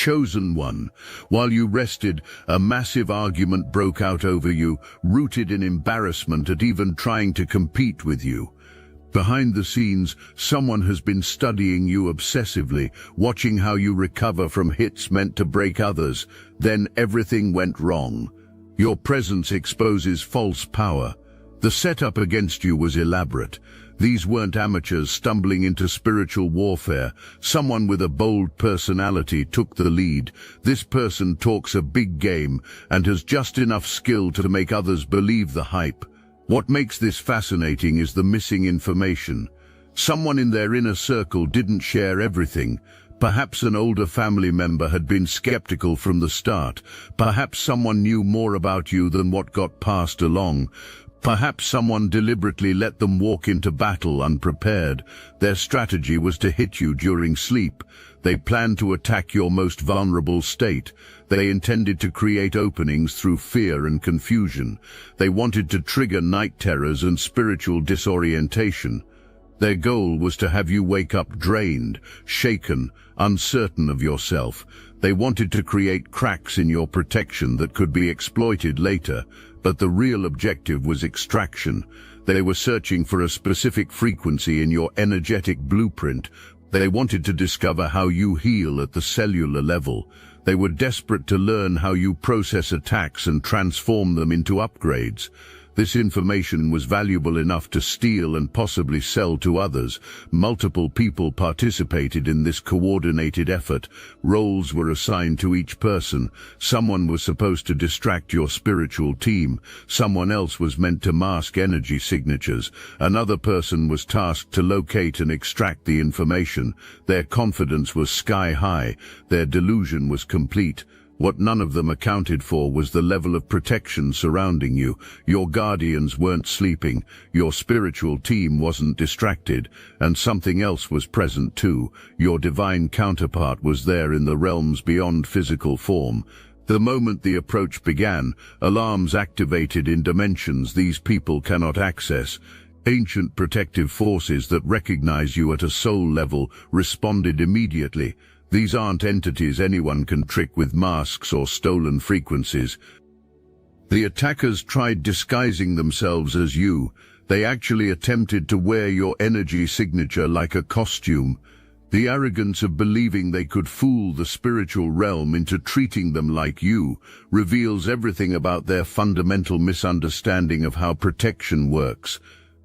chosen one. While you rested, a massive argument broke out over you, rooted in embarrassment at even trying to compete with you. Behind the scenes, someone has been studying you obsessively, watching how you recover from hits meant to break others. Then everything went wrong. Your presence exposes false power. The setup against you was elaborate. These weren't amateurs stumbling into spiritual warfare. Someone with a bold personality took the lead. This person talks a big game and has just enough skill to make others believe the hype. What makes this fascinating is the missing information. Someone in their inner circle didn't share everything. Perhaps an older family member had been skeptical from the start. Perhaps someone knew more about you than what got passed along. Perhaps someone deliberately let them walk into battle unprepared. Their strategy was to hit you during sleep. They planned to attack your most vulnerable state. They intended to create openings through fear and confusion. They wanted to trigger night terrors and spiritual disorientation. Their goal was to have you wake up drained, shaken, uncertain of yourself. They wanted to create cracks in your protection that could be exploited later. But the real objective was extraction. They were searching for a specific frequency in your energetic blueprint. They wanted to discover how you heal at the cellular level. They were desperate to learn how you process attacks and transform them into upgrades. This information was valuable enough to steal and possibly sell to others. Multiple people participated in this coordinated effort. Roles were assigned to each person. Someone was supposed to distract your spiritual team. Someone else was meant to mask energy signatures. Another person was tasked to locate and extract the information. Their confidence was sky high. Their delusion was complete. What none of them accounted for was the level of protection surrounding you. Your guardians weren't sleeping, your spiritual team wasn't distracted, and something else was present too. Your divine counterpart was there in the realms beyond physical form. The moment the approach began, alarms activated in dimensions these people cannot access. Ancient protective forces that recognize you at a soul level responded immediately. These aren't entities anyone can trick with masks or stolen frequencies. The attackers tried disguising themselves as you. They actually attempted to wear your energy signature like a costume. The arrogance of believing they could fool the spiritual realm into treating them like you reveals everything about their fundamental misunderstanding of how protection works.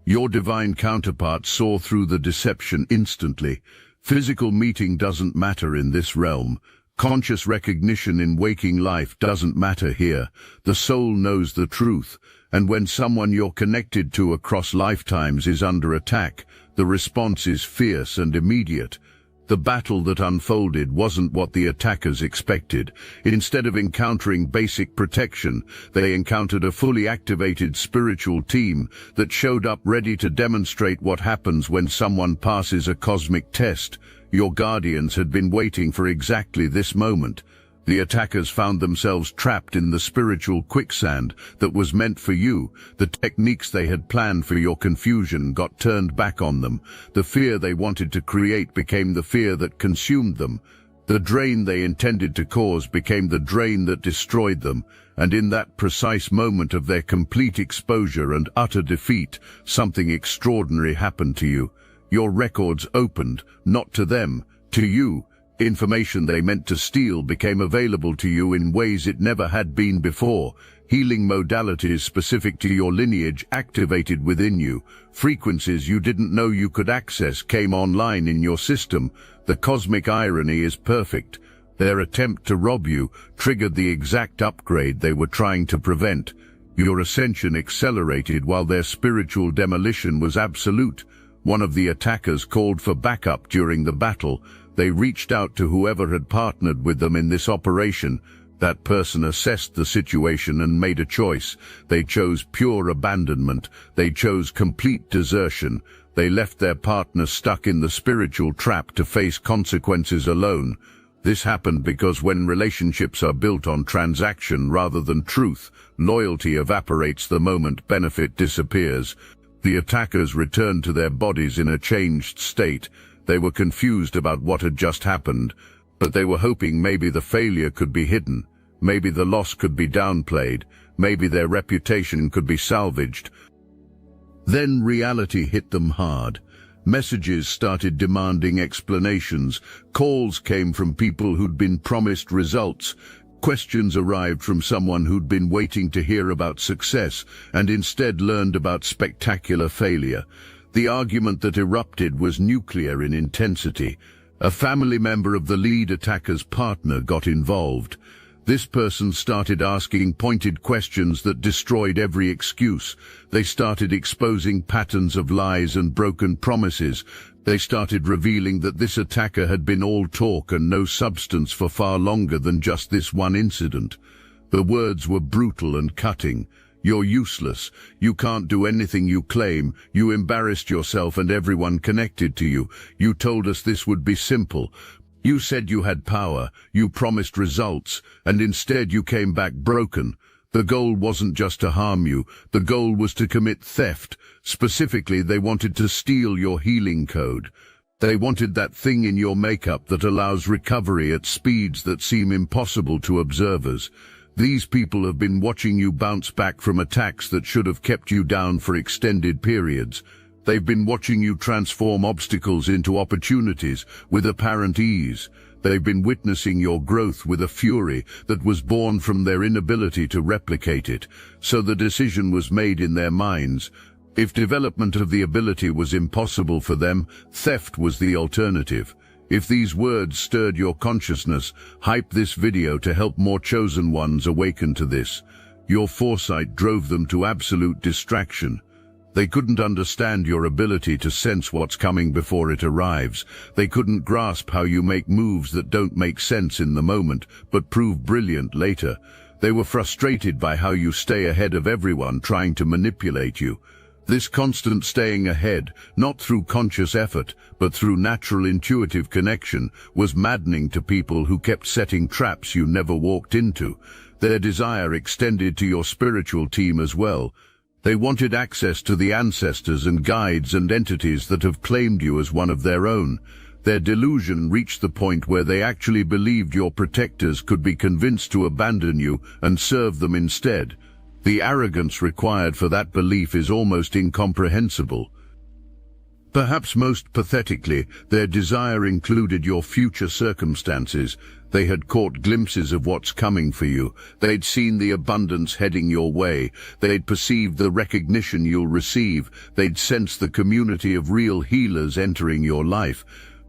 Your divine counterpart saw through the deception instantly. Physical meeting doesn't matter in this realm. Conscious recognition in waking life doesn't matter here. The soul knows the truth, and when someone you're connected to across lifetimes is under attack, the response is fierce and immediate. The battle that unfolded wasn't what the attackers expected. Instead of encountering basic protection, they encountered a fully activated spiritual team that showed up ready to demonstrate what happens when someone passes a cosmic test. Your guardians had been waiting for exactly this moment. The attackers found themselves trapped in the spiritual quicksand that was meant for you. The techniques they had planned for your confusion got turned back on them. The fear they wanted to create became the fear that consumed them. The drain they intended to cause became the drain that destroyed them. And in that precise moment of their complete exposure and utter defeat, something extraordinary happened to you. Your records opened, not to them, to you. Information they meant to steal became available to you in ways it never had been before. Healing modalities specific to your lineage activated within you. Frequencies you didn't know you could access came online in your system. The cosmic irony is perfect. Their attempt to rob you triggered the exact upgrade they were trying to prevent. Your ascension accelerated while their spiritual demolition was absolute. One of the attackers called for backup during the battle. They reached out to whoever had partnered with them in this operation. That person assessed the situation and made a choice. They chose pure abandonment. They chose complete desertion. They left their partner stuck in the spiritual trap to face consequences alone. This happened because when relationships are built on transaction rather than truth, loyalty evaporates the moment benefit disappears. The attackers returned to their bodies in a changed state. They were confused about what had just happened. But they were hoping maybe the failure could be hidden, maybe the loss could be downplayed, maybe their reputation could be salvaged. Then reality hit them hard. Messages started demanding explanations. Calls came from people who'd been promised results. Questions arrived from someone who'd been waiting to hear about success and instead learned about spectacular failure. The argument that erupted was nuclear in intensity. A family member of the lead attacker's partner got involved. This person started asking pointed questions that destroyed every excuse. They started exposing patterns of lies and broken promises. They started revealing that this attacker had been all talk and no substance for far longer than just this one incident. The words were brutal and cutting. You're useless. You can't do anything you claim. You embarrassed yourself and everyone connected to you. You told us this would be simple. You said you had power, you promised results, and instead you came back broken. The goal wasn't just to harm you, the goal was to commit theft. Specifically, they wanted to steal your healing code. They wanted that thing in your makeup that allows recovery at speeds that seem impossible to observers. These people have been watching you bounce back from attacks that should have kept you down for extended periods. They've been watching you transform obstacles into opportunities with apparent ease. They've been witnessing your growth with a fury that was born from their inability to replicate it. So the decision was made in their minds. If development of the ability was impossible for them, theft was the alternative. If these words stirred your consciousness, hype this video to help more chosen ones awaken to this. Your foresight drove them to absolute distraction. They couldn't understand your ability to sense what's coming before it arrives. They couldn't grasp how you make moves that don't make sense in the moment, but prove brilliant later. They were frustrated by how you stay ahead of everyone trying to manipulate you. This constant staying ahead, not through conscious effort, but through natural intuitive connection, was maddening to people who kept setting traps you never walked into. Their desire extended to your spiritual team as well. They wanted access to the ancestors and guides and entities that have claimed you as one of their own. Their delusion reached the point where they actually believed your protectors could be convinced to abandon you and serve them instead. The arrogance required for that belief is almost incomprehensible. Perhaps most pathetically, their desire included your future circumstances. They had caught glimpses of what's coming for you. They'd seen the abundance heading your way. They'd perceived the recognition you'll receive. They'd sensed the community of real healers entering your life.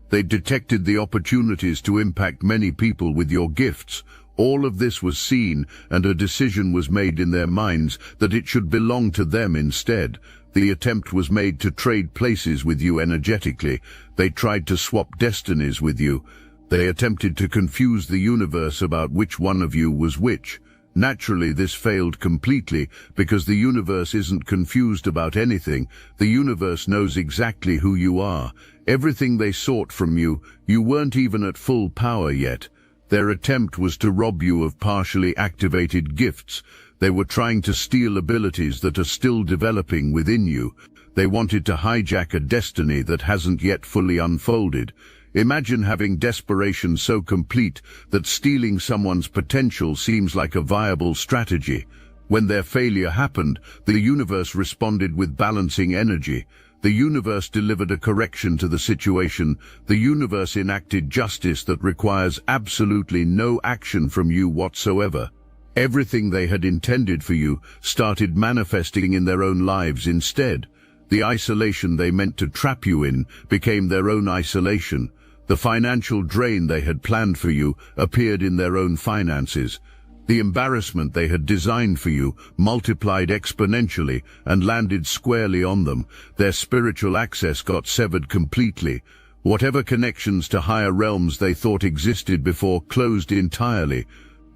They'd detected the opportunities to impact many people with your gifts. All of this was seen, and a decision was made in their minds that it should belong to them instead. The attempt was made to trade places with you energetically. They tried to swap destinies with you. They attempted to confuse the universe about which one of you was which. Naturally, this failed completely because the universe isn't confused about anything. The universe knows exactly who you are. Everything they sought from you, you weren't even at full power yet. Their attempt was to rob you of partially activated gifts. They were trying to steal abilities that are still developing within you. They wanted to hijack a destiny that hasn't yet fully unfolded. Imagine having desperation so complete that stealing someone's potential seems like a viable strategy. When their failure happened, the universe responded with balancing energy. The universe delivered a correction to the situation. The universe enacted justice that requires absolutely no action from you whatsoever. Everything they had intended for you started manifesting in their own lives instead. The isolation they meant to trap you in became their own isolation. The financial drain they had planned for you appeared in their own finances. The embarrassment they had designed for you multiplied exponentially and landed squarely on them. Their spiritual access got severed completely. Whatever connections to higher realms they thought existed before closed entirely.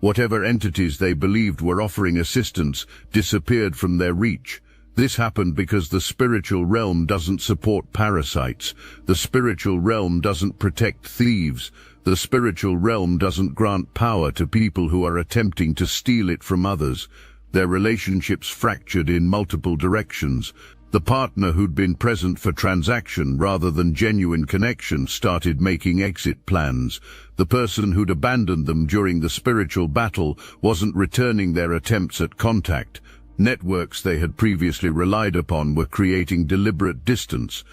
Whatever entities they believed were offering assistance disappeared from their reach. This happened because the spiritual realm doesn't support parasites. The spiritual realm doesn't protect thieves. The spiritual realm doesn't grant power to people who are attempting to steal it from others. Their relationships fractured in multiple directions. The partner who'd been present for transaction rather than genuine connection started making exit plans. The person who'd abandoned them during the spiritual battle wasn't returning their attempts at contact. Networks they had previously relied upon were creating deliberate distance.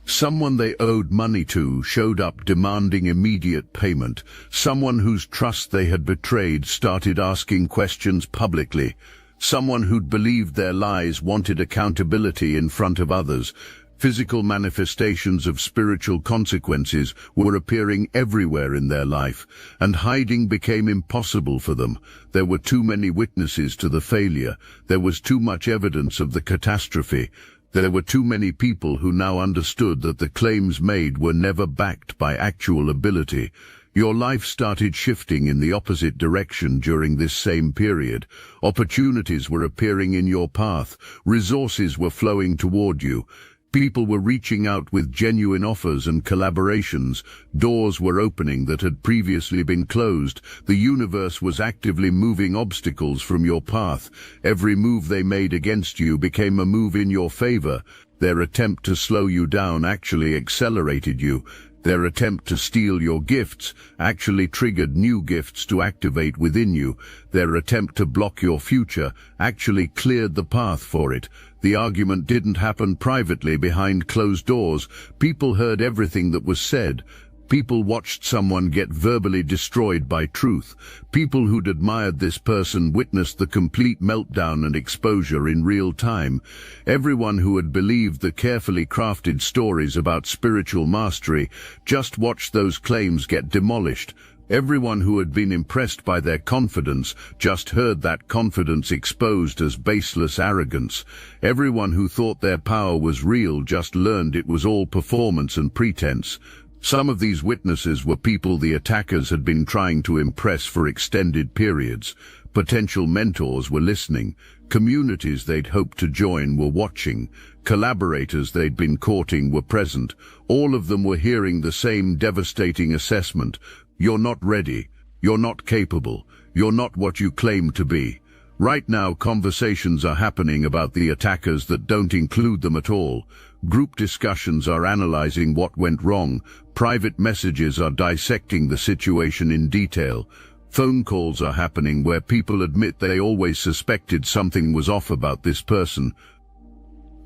Someone they owed money to showed up demanding immediate payment. Someone whose trust they had betrayed started asking questions publicly. Someone who'd believed their lies wanted accountability in front of others. Physical manifestations of spiritual consequences were appearing everywhere in their life, and hiding became impossible for them. There were too many witnesses to the failure. There was too much evidence of the catastrophe. There were too many people who now understood that the claims made were never backed by actual ability. Your life started shifting in the opposite direction during this same period. Opportunities were appearing in your path. Resources were flowing toward you. People were reaching out with genuine offers and collaborations. Doors were opening that had previously been closed. The universe was actively moving obstacles from your path. Every move they made against you became a move in your favor. Their attempt to slow you down actually accelerated you. Their attempt to steal your gifts actually triggered new gifts to activate within you. Their attempt to block your future actually cleared the path for it. The argument didn't happen privately behind closed doors. People heard everything that was said. People watched someone get verbally destroyed by truth. People who'd admired this person witnessed the complete meltdown and exposure in real time. Everyone who had believed the carefully crafted stories about spiritual mastery just watched those claims get demolished. Everyone who had been impressed by their confidence just heard that confidence exposed as baseless arrogance. Everyone who thought their power was real just learned it was all performance and pretense. Some of these witnesses were people the attackers had been trying to impress for extended periods. Potential mentors were listening. Communities they'd hoped to join were watching. Collaborators they'd been courting were present. All of them were hearing the same devastating assessment. You're not ready. You're not capable. You're not what you claim to be. Right now, conversations are happening about the attackers that don't include them at all. Group discussions are analyzing what went wrong. Private messages are dissecting the situation in detail. Phone calls are happening where people admit they always suspected something was off about this person.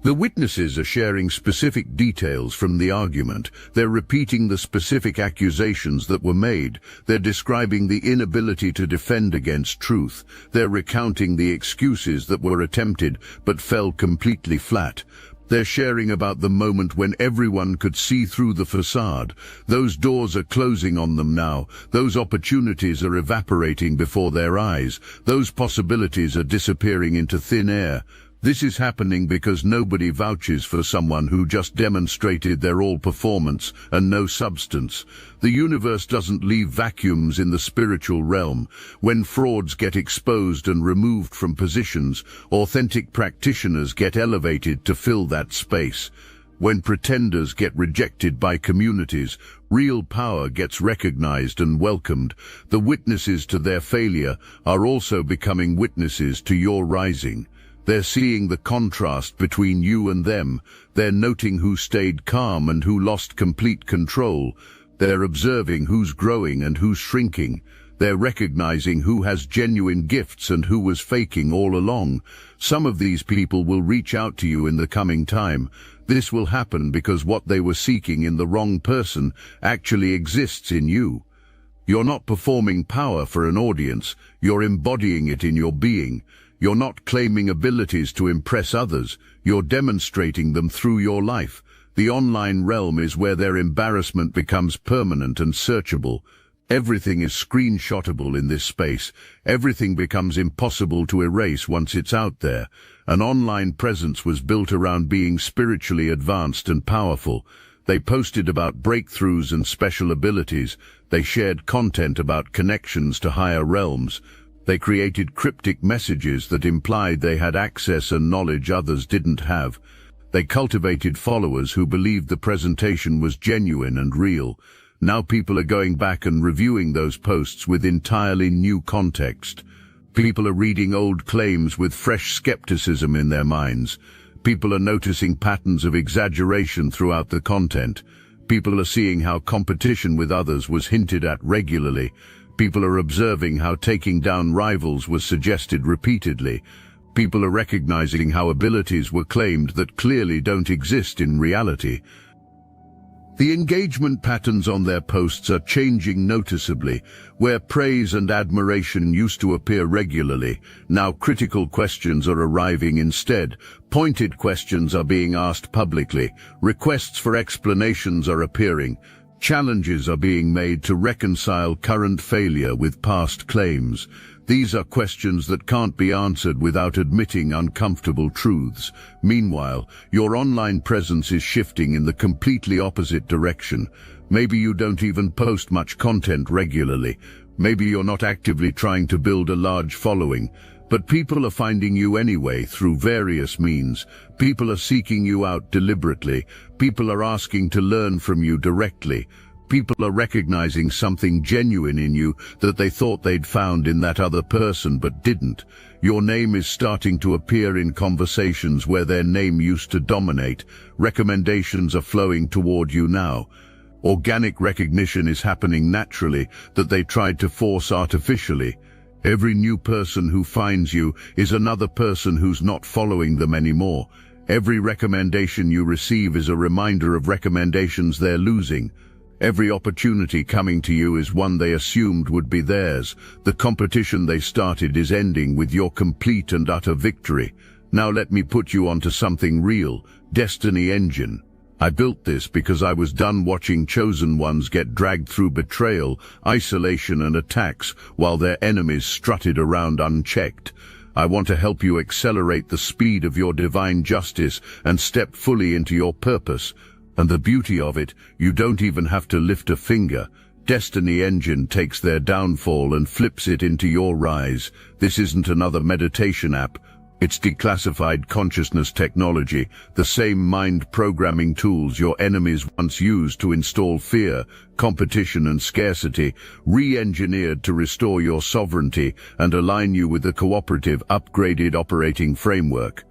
The witnesses are sharing specific details from the argument. They're repeating the specific accusations that were made. They're describing the inability to defend against truth. They're recounting the excuses that were attempted but fell completely flat. They're sharing about the moment when everyone could see through the facade. Those doors are closing on them now. Those opportunities are evaporating before their eyes. Those possibilities are disappearing into thin air. This is happening because nobody vouches for someone who just demonstrated their all performance and no substance. The universe doesn't leave vacuums in the spiritual realm. When frauds get exposed and removed from positions, authentic practitioners get elevated to fill that space. When pretenders get rejected by communities, real power gets recognized and welcomed. The witnesses to their failure are also becoming witnesses to your rising. They're seeing the contrast between you and them. They're noting who stayed calm and who lost complete control. They're observing who's growing and who's shrinking. They're recognizing who has genuine gifts and who was faking all along. Some of these people will reach out to you in the coming time. This will happen because what they were seeking in the wrong person actually exists in you. You're not performing power for an audience. You're embodying it in your being. You're not claiming abilities to impress others. You're demonstrating them through your life. The online realm is where their embarrassment becomes permanent and searchable. Everything is screenshotable in this space. Everything becomes impossible to erase once it's out there. An online presence was built around being spiritually advanced and powerful. They posted about breakthroughs and special abilities. They shared content about connections to higher realms. They created cryptic messages that implied they had access and knowledge others didn't have. They cultivated followers who believed the presentation was genuine and real. Now people are going back and reviewing those posts with entirely new context. People are reading old claims with fresh skepticism in their minds. People are noticing patterns of exaggeration throughout the content. People are seeing how competition with others was hinted at regularly. People are observing how taking down rivals was suggested repeatedly. People are recognizing how abilities were claimed that clearly don't exist in reality. The engagement patterns on their posts are changing noticeably. Where praise and admiration used to appear regularly, now critical questions are arriving instead. Pointed questions are being asked publicly. Requests for explanations are appearing. Challenges are being made to reconcile current failure with past claims. These are questions that can't be answered without admitting uncomfortable truths. Meanwhile, your online presence is shifting in the completely opposite direction. Maybe you don't even post much content regularly. Maybe you're not actively trying to build a large following. But people are finding you anyway through various means. People are seeking you out deliberately. People are asking to learn from you directly. People are recognizing something genuine in you that they thought they'd found in that other person but didn't. Your name is starting to appear in conversations where their name used to dominate. Recommendations are flowing toward you now. Organic recognition is happening naturally that they tried to force artificially. Every new person who finds you is another person who's not following them anymore. Every recommendation you receive is a reminder of recommendations they're losing. Every opportunity coming to you is one they assumed would be theirs. The competition they started is ending with your complete and utter victory. Now let me put you onto something real. Destiny Engine. I built this because I was done watching chosen ones get dragged through betrayal, isolation and attacks while their enemies strutted around unchecked. I want to help you accelerate the speed of your divine justice and step fully into your purpose. And the beauty of it, you don't even have to lift a finger. Destiny Engine takes their downfall and flips it into your rise. This isn't another meditation app. It's declassified consciousness technology, the same mind programming tools your enemies once used to install fear, competition and scarcity, re-engineered to restore your sovereignty and align you with the cooperative, upgraded operating framework.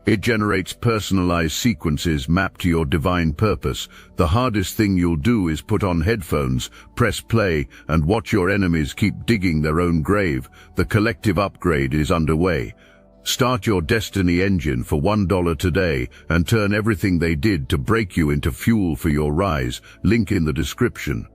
It generates personalized sequences mapped to your divine purpose. The hardest thing you'll do is put on headphones, press play, and watch your enemies keep digging their own grave. The collective upgrade is underway. Start your Destiny Engine for $1 today and turn everything they did to break you into fuel for your rise. Link in the description.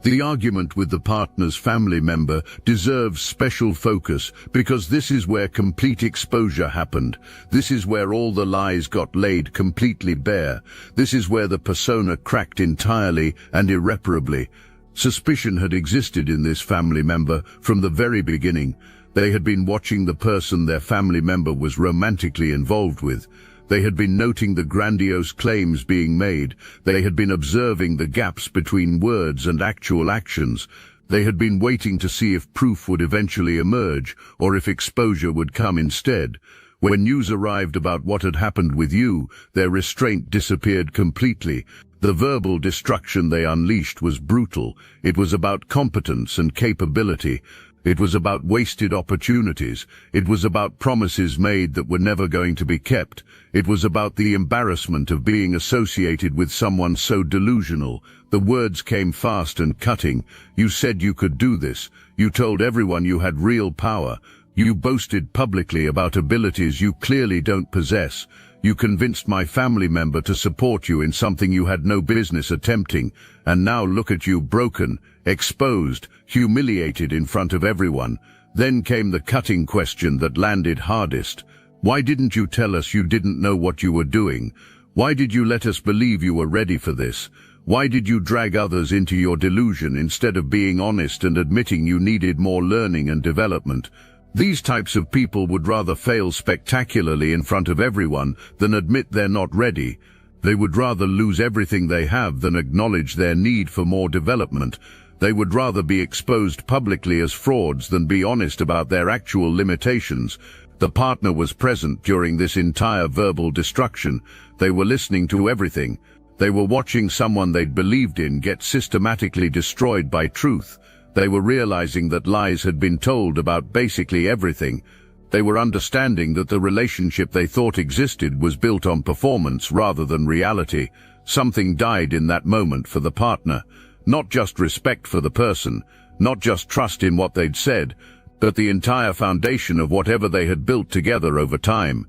The argument with the partner's family member deserves special focus because this is where complete exposure happened. This is where all the lies got laid completely bare. This is where the persona cracked entirely and irreparably. Suspicion had existed in this family member from the very beginning. They had been watching the person their family member was romantically involved with. They had been noting the grandiose claims being made. They had been observing the gaps between words and actual actions. They had been waiting to see if proof would eventually emerge or if exposure would come instead. When news arrived about what had happened with you, their restraint disappeared completely. The verbal destruction they unleashed was brutal. It was about competence and capability. It was about wasted opportunities. It was about promises made that were never going to be kept. It was about the embarrassment of being associated with someone so delusional. The words came fast and cutting. You said you could do this. You told everyone you had real power. You boasted publicly about abilities you clearly don't possess. You convinced my family member to support you in something you had no business attempting. And now look at you, broken, exposed, humiliated in front of everyone. Then came the cutting question that landed hardest. Why didn't you tell us you didn't know what you were doing? Why did you let us believe you were ready for this? Why did you drag others into your delusion instead of being honest and admitting you needed more learning and development? These types of people would rather fail spectacularly in front of everyone than admit they're not ready. They would rather lose everything they have than acknowledge their need for more development. They would rather be exposed publicly as frauds than be honest about their actual limitations. The partner was present during this entire verbal destruction. They were listening to everything. They were watching someone they'd believed in get systematically destroyed by truth. They were realizing that lies had been told about basically everything. They were understanding that the relationship they thought existed was built on performance rather than reality. Something died in that moment for the partner. Not just respect for the person, not just trust in what they'd said, but the entire foundation of whatever they had built together over time.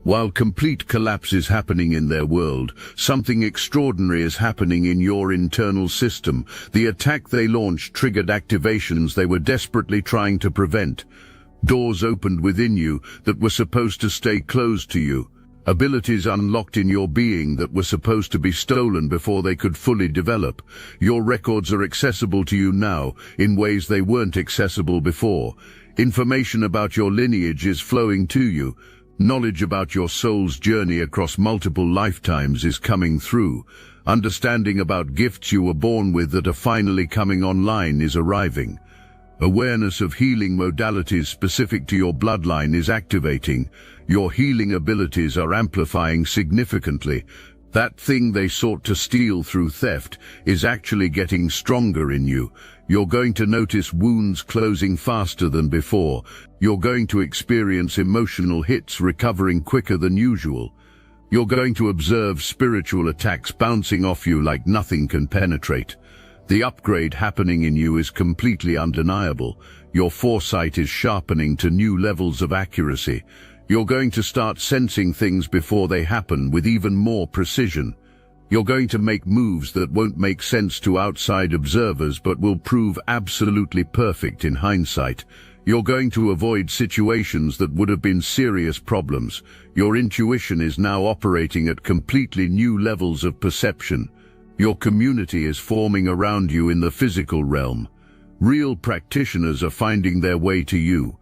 While complete collapse is happening in their world, something extraordinary is happening in your internal system. The attack they launched triggered activations they were desperately trying to prevent. Doors opened within you that were supposed to stay closed to you. Abilities unlocked in your being that were supposed to be stolen before they could fully develop. Your records are accessible to you now in ways they weren't accessible before. Information about your lineage is flowing to you. Knowledge about your soul's journey across multiple lifetimes is coming through. Understanding about gifts you were born with that are finally coming online is arriving. Awareness of healing modalities specific to your bloodline is activating. Your healing abilities are amplifying significantly. That thing they sought to steal through theft is actually getting stronger in you. You're going to notice wounds closing faster than before. You're going to experience emotional hits recovering quicker than usual. You're going to observe spiritual attacks bouncing off you like nothing can penetrate. The upgrade happening in you is completely undeniable. Your foresight is sharpening to new levels of accuracy. You're going to start sensing things before they happen with even more precision. You're going to make moves that won't make sense to outside observers but will prove absolutely perfect in hindsight. You're going to avoid situations that would have been serious problems. Your intuition is now operating at completely new levels of perception. Your community is forming around you in the physical realm. Real practitioners are finding their way to you.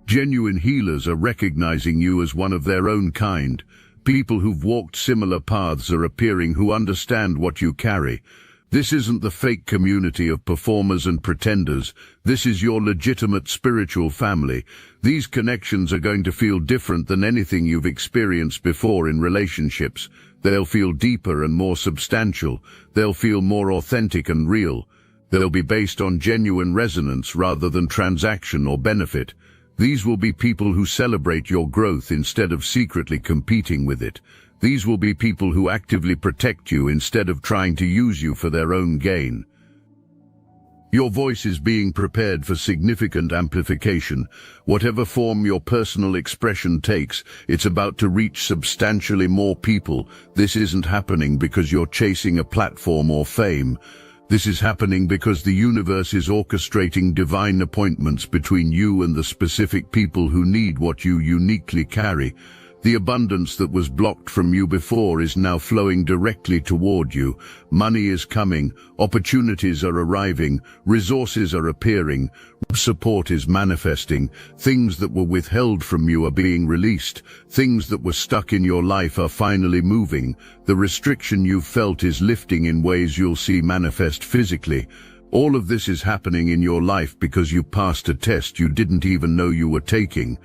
Genuine healers are recognizing you as one of their own kind. People who've walked similar paths are appearing who understand what you carry. This isn't the fake community of performers and pretenders. This is your legitimate spiritual family. These connections are going to feel different than anything you've experienced before in relationships. They'll feel deeper and more substantial. They'll feel more authentic and real. They'll be based on genuine resonance rather than transaction or benefit. These will be people who celebrate your growth instead of secretly competing with it. These will be people who actively protect you instead of trying to use you for their own gain. Your voice is being prepared for significant amplification. Whatever form your personal expression takes, it's about to reach substantially more people. This isn't happening because you're chasing a platform or fame. This is happening because the universe is orchestrating divine appointments between you and the specific people who need what you uniquely carry. The abundance that was blocked from you before is now flowing directly toward you. Money is coming, opportunities are arriving, resources are appearing, support is manifesting, things that were withheld from you are being released, things that were stuck in your life are finally moving. The restriction you've felt is lifting in ways you'll see manifest physically. All of this is happening in your life because you passed a test you didn't even know you were taking.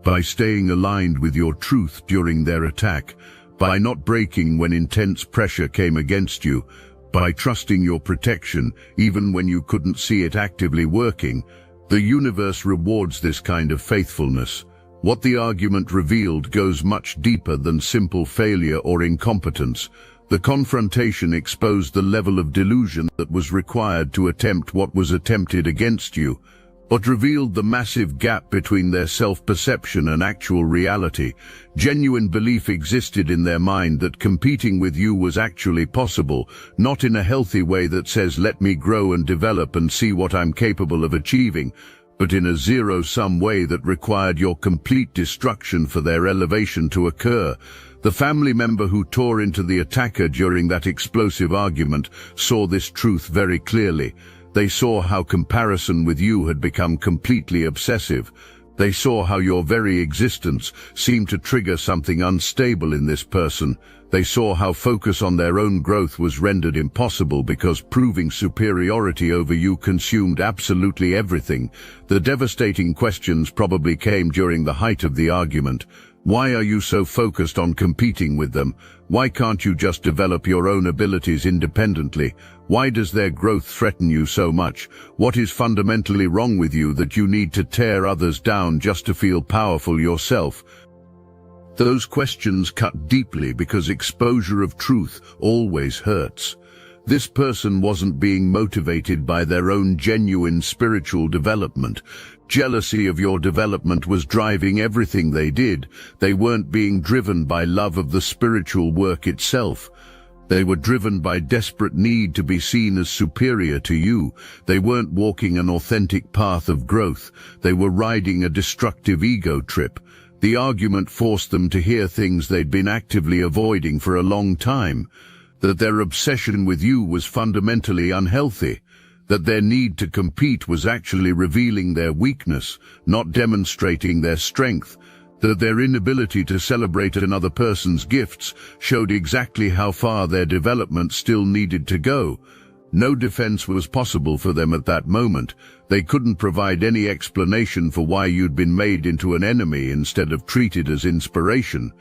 By staying aligned with your truth during their attack, by not breaking when intense pressure came against you, by trusting your protection even when you couldn't see it actively working, the universe rewards this kind of faithfulness. What the argument revealed goes much deeper than simple failure or incompetence. The confrontation exposed the level of delusion that was required to attempt what was attempted against you. But revealed the massive gap between their self-perception and actual reality. Genuine belief existed in their mind that competing with you was actually possible, not in a healthy way that says let me grow and develop and see what I'm capable of achieving, but in a zero-sum way that required your complete destruction for their elevation to occur. The family member who tore into the attacker during that explosive argument saw this truth very clearly. They saw how comparison with you had become completely obsessive. They saw how your very existence seemed to trigger something unstable in this person. They saw how focus on their own growth was rendered impossible because proving superiority over you consumed absolutely everything. The devastating questions probably came during the height of the argument. Why are you so focused on competing with them? Why can't you just develop your own abilities independently? Why does their growth threaten you so much? What is fundamentally wrong with you that you need to tear others down just to feel powerful yourself? Those questions cut deeply because exposure of truth always hurts. This person wasn't being motivated by their own genuine spiritual development. Jealousy of your development was driving everything they did. They weren't being driven by love of the spiritual work itself. They were driven by desperate need to be seen as superior to you. They weren't walking an authentic path of growth. They were riding a destructive ego trip. The argument forced them to hear things they'd been actively avoiding for a long time. That their obsession with you was fundamentally unhealthy, that their need to compete was actually revealing their weakness, not demonstrating their strength, that their inability to celebrate another person's gifts showed exactly how far their development still needed to go. No defense was possible for them at that moment. They couldn't provide any explanation for why you'd been made into an enemy instead of treated as inspiration.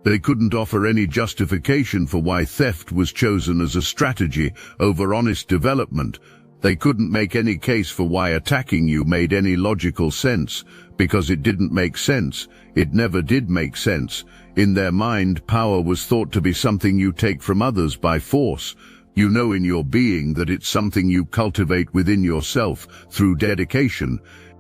They couldn't offer any justification for why theft was chosen as a strategy over honest development. They couldn't make any case for why attacking you made any logical sense, because it didn't make sense. It never did make sense. In their mind, power was thought to be something you take from others by force. You know in your being that it's something you cultivate within yourself through dedication.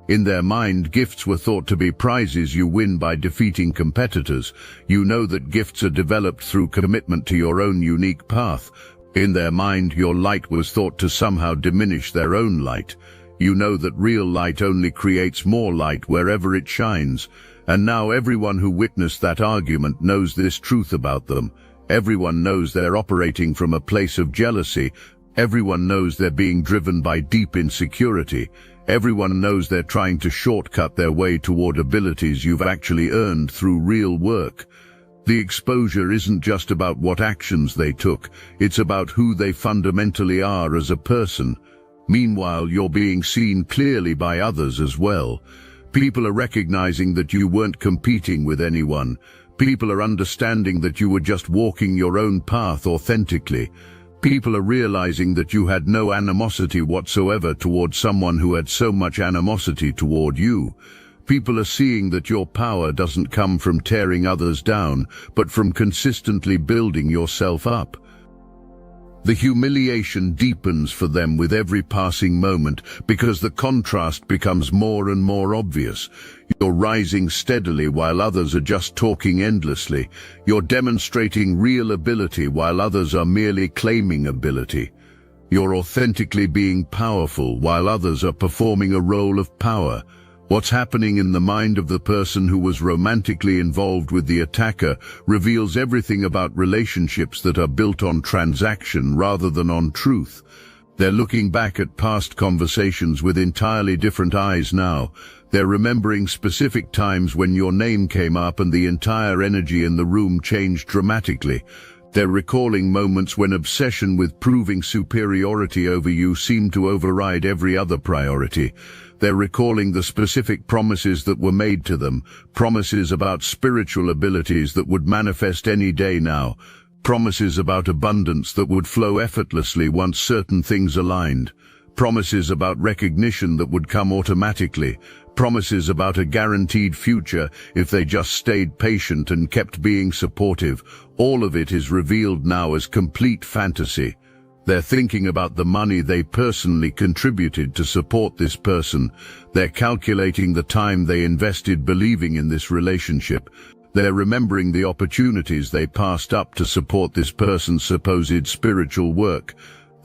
In their mind, gifts were thought to be prizes you win by defeating competitors. You know that gifts are developed through commitment to your own unique path. In their mind, your light was thought to somehow diminish their own light. You know that real light only creates more light wherever it shines. And now everyone who witnessed that argument knows this truth about them. Everyone knows they're operating from a place of jealousy. Everyone knows they're being driven by deep insecurity. Everyone knows they're trying to shortcut their way toward abilities you've actually earned through real work. The exposure isn't just about what actions they took, it's about who they fundamentally are as a person. Meanwhile, you're being seen clearly by others as well. People are recognizing that you weren't competing with anyone. People are understanding that you were just walking your own path authentically. People are realizing that you had no animosity whatsoever toward someone who had so much animosity toward you. People are seeing that your power doesn't come from tearing others down, but from consistently building yourself up. The humiliation deepens for them with every passing moment because the contrast becomes more and more obvious. You're rising steadily while others are just talking endlessly. You're demonstrating real ability while others are merely claiming ability. You're authentically being powerful while others are performing a role of power. What's happening in the mind of the person who was romantically involved with the attacker reveals everything about relationships that are built on transaction rather than on truth. They're looking back at past conversations with entirely different eyes now. They're remembering specific times when your name came up and the entire energy in the room changed dramatically. They're recalling moments when obsession with proving superiority over you seemed to override every other priority. They're recalling the specific promises that were made to them, promises about spiritual abilities that would manifest any day now, promises about abundance that would flow effortlessly once certain things aligned, promises about recognition that would come automatically, promises about a guaranteed future if they just stayed patient and kept being supportive. All of it is revealed now as complete fantasy. They're thinking about the money they personally contributed to support this person. They're calculating the time they invested believing in this relationship. They're remembering the opportunities they passed up to support this person's supposed spiritual work.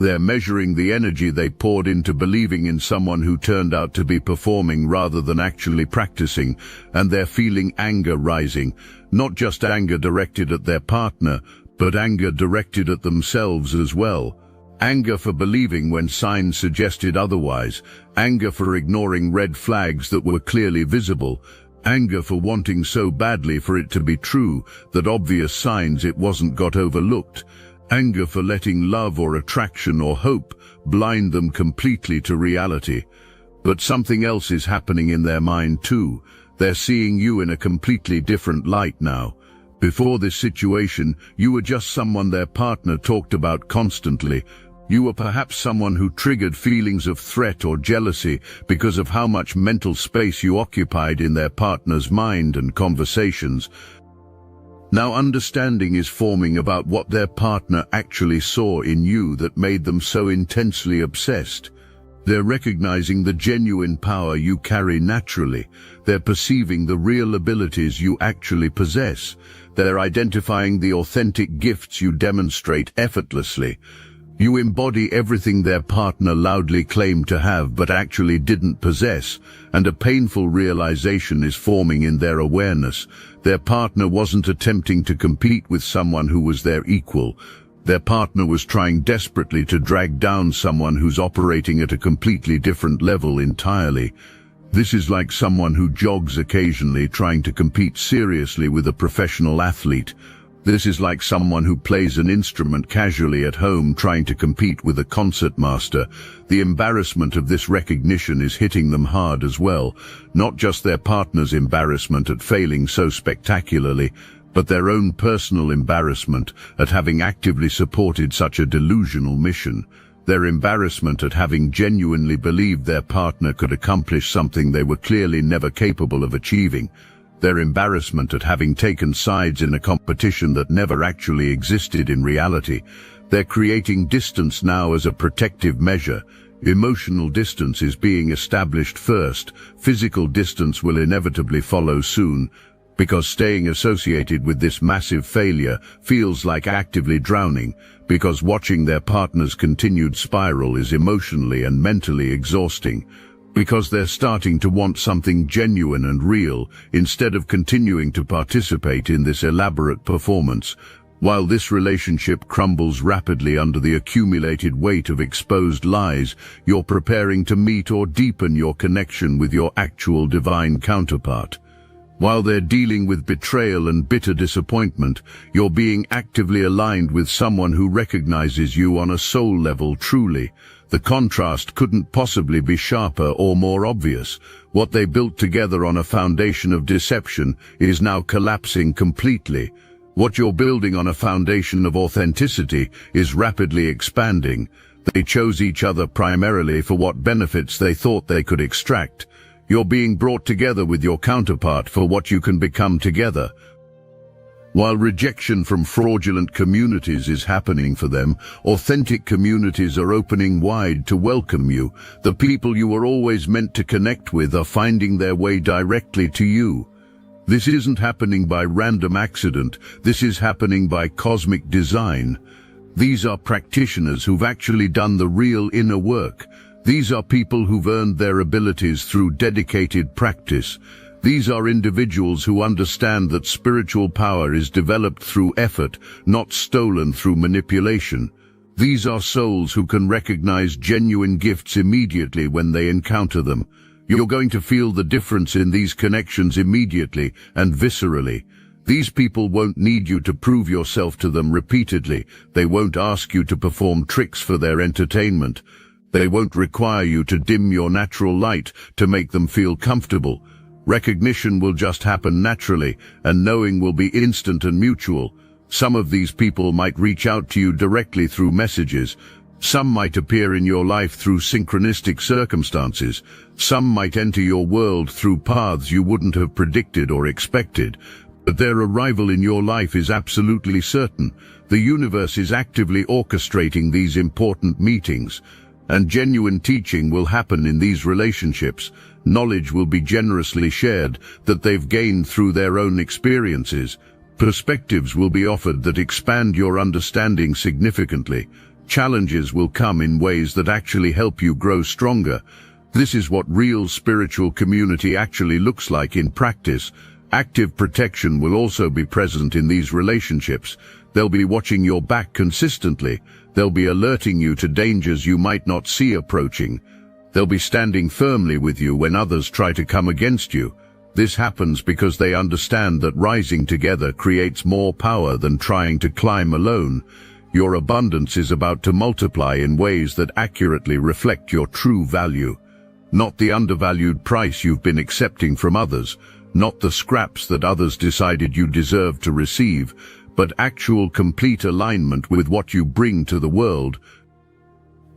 They're measuring the energy they poured into believing in someone who turned out to be performing rather than actually practicing, and they're feeling anger rising, not just anger directed at their partner, but anger directed at themselves as well. Anger for believing when signs suggested otherwise, anger for ignoring red flags that were clearly visible, anger for wanting so badly for it to be true that obvious signs it wasn't got overlooked, anger for letting love or attraction or hope blind them completely to reality. But something else is happening in their mind too. They're seeing you in a completely different light now. Before this situation, you were just someone their partner talked about constantly. You were perhaps someone who triggered feelings of threat or jealousy because of how much mental space you occupied in their partner's mind and conversations. Now understanding is forming about what their partner actually saw in you that made them so intensely obsessed. They're recognizing the genuine power you carry naturally. They're perceiving the real abilities you actually possess. They're identifying the authentic gifts you demonstrate effortlessly. You embody everything their partner loudly claimed to have but actually didn't possess, and a painful realization is forming in their awareness. Their partner wasn't attempting to compete with someone who was their equal. Their partner was trying desperately to drag down someone who's operating at a completely different level entirely. This is like someone who jogs occasionally trying to compete seriously with a professional athlete. This is like someone who plays an instrument casually at home trying to compete with a concertmaster. The embarrassment of this recognition is hitting them hard as well. Not just their partner's embarrassment at failing so spectacularly, but their own personal embarrassment at having actively supported such a delusional mission. Their embarrassment at having genuinely believed their partner could accomplish something they were clearly never capable of achieving. Their embarrassment at having taken sides in a competition that never actually existed in reality. They're creating distance now as a protective measure. Emotional distance is being established first. Physical distance will inevitably follow soon, because staying associated with this massive failure feels like actively drowning, because watching their partner's continued spiral is emotionally and mentally exhausting. Because they're starting to want something genuine and real instead of continuing to participate in this elaborate performance. While this relationship crumbles rapidly under the accumulated weight of exposed lies, you're preparing to meet or deepen your connection with your actual divine counterpart. While they're dealing with betrayal and bitter disappointment, you're being actively aligned with someone who recognizes you on a soul level truly. The contrast couldn't possibly be sharper or more obvious. What they built together on a foundation of deception is now collapsing completely. What you're building on a foundation of authenticity is rapidly expanding. They chose each other primarily for what benefits they thought they could extract. You're being brought together with your counterpart for what you can become together. While rejection from fraudulent communities is happening for them, authentic communities are opening wide to welcome you. The people you were always meant to connect with are finding their way directly to you. This isn't happening by random accident. This is happening by cosmic design. These are practitioners who've actually done the real inner work. These are people who've earned their abilities through dedicated practice. These are individuals who understand that spiritual power is developed through effort, not stolen through manipulation. These are souls who can recognize genuine gifts immediately when they encounter them. You're going to feel the difference in these connections immediately and viscerally. These people won't need you to prove yourself to them repeatedly. They won't ask you to perform tricks for their entertainment. They won't require you to dim your natural light to make them feel comfortable. Recognition will just happen naturally, and knowing will be instant and mutual. Some of these people might reach out to you directly through messages. Some might appear in your life through synchronistic circumstances. Some might enter your world through paths you wouldn't have predicted or expected. But their arrival in your life is absolutely certain. The universe is actively orchestrating these important meetings. And genuine teaching will happen in these relationships. Knowledge will be generously shared that they've gained through their own experiences. Perspectives will be offered that expand your understanding significantly. Challenges will come in ways that actually help you grow stronger. This is what real spiritual community actually looks like in practice. Active protection will also be present in these relationships. They'll be watching your back consistently. They'll be alerting you to dangers you might not see approaching. They'll be standing firmly with you when others try to come against you. This happens because they understand that rising together creates more power than trying to climb alone. Your abundance is about to multiply in ways that accurately reflect your true value. not the undervalued price you've been accepting from others, not the scraps that others decided you deserved to receive, but actual complete alignment with what you bring to the world.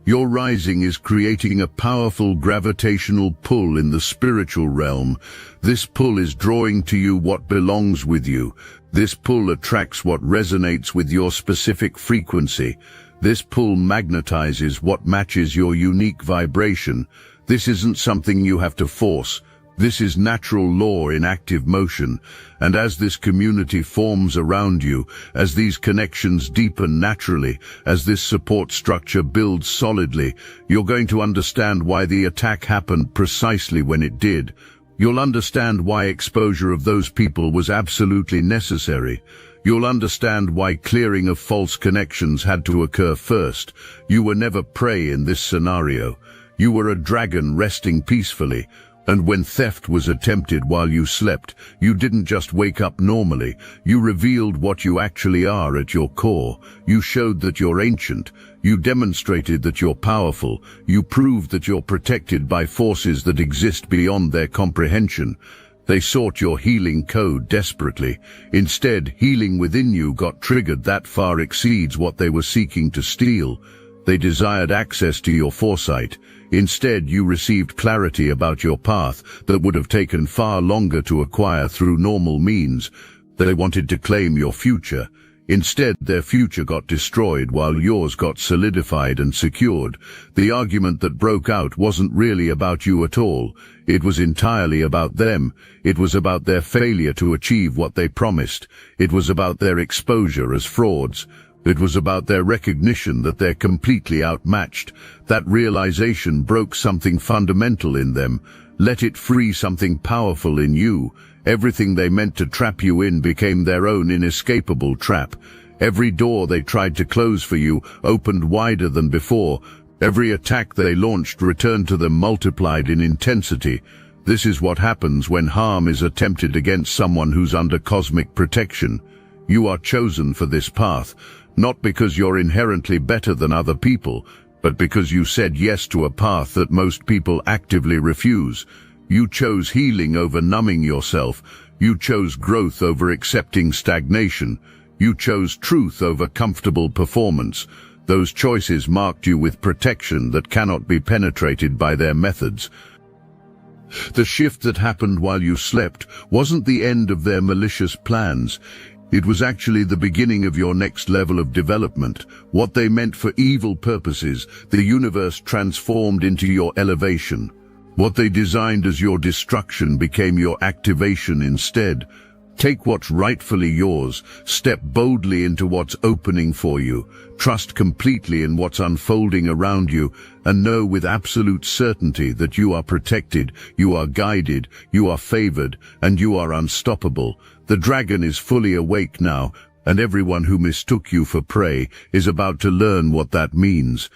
Your rising is creating a powerful gravitational pull in the spiritual realm. This pull is drawing to you what belongs with you. This pull attracts what resonates with your specific frequency. This pull magnetizes what matches your unique vibration. This isn't something you have to force. This is natural law in active motion, and as this community forms around you, as these connections deepen naturally, as this support structure builds solidly, you're going to understand why the attack happened precisely when it did. You'll understand why exposure of those people was absolutely necessary. You'll understand why clearing of false connections had to occur first. You were never prey in this scenario. You were a dragon resting peacefully. And when theft was attempted while you slept, you didn't just wake up normally. You revealed what you actually are at your core. You showed that you're ancient. You demonstrated that you're powerful. You proved that you're protected by forces that exist beyond their comprehension. They sought your healing code desperately. Instead, healing within you got triggered that far exceeds what they were seeking to steal. They desired access to your foresight. Instead, you received clarity about your path that would have taken far longer to acquire through normal means. They wanted to claim your future. Instead, their future got destroyed while yours got solidified and secured. The argument that broke out wasn't really about you at all. It was entirely about them. It was about their failure to achieve what they promised. It was about their exposure as frauds. It was about their recognition that they're completely outmatched. That realization broke something fundamental in them. Let it free something powerful in you. Everything they meant to trap you in became their own inescapable trap. Every door they tried to close for you opened wider than before. Every attack they launched returned to them multiplied in intensity. This is what happens when harm is attempted against someone who's under cosmic protection. You are chosen for this path. Not because you're inherently better than other people, but because you said yes to a path that most people actively refuse. You chose healing over numbing yourself. You chose growth over accepting stagnation. You chose truth over comfortable performance. Those choices marked you with protection that cannot be penetrated by their methods. The shift that happened while you slept wasn't the end of their malicious plans. It was actually the beginning of your next level of development. What they meant for evil purposes, the universe transformed into your elevation. What they designed as your destruction became your activation instead. Take what's rightfully yours, step boldly into what's opening for you, trust completely in what's unfolding around you, and know with absolute certainty that you are protected, you are guided, you are favored, and you are unstoppable. The dragon is fully awake now, and everyone who mistook you for prey is about to learn what that means.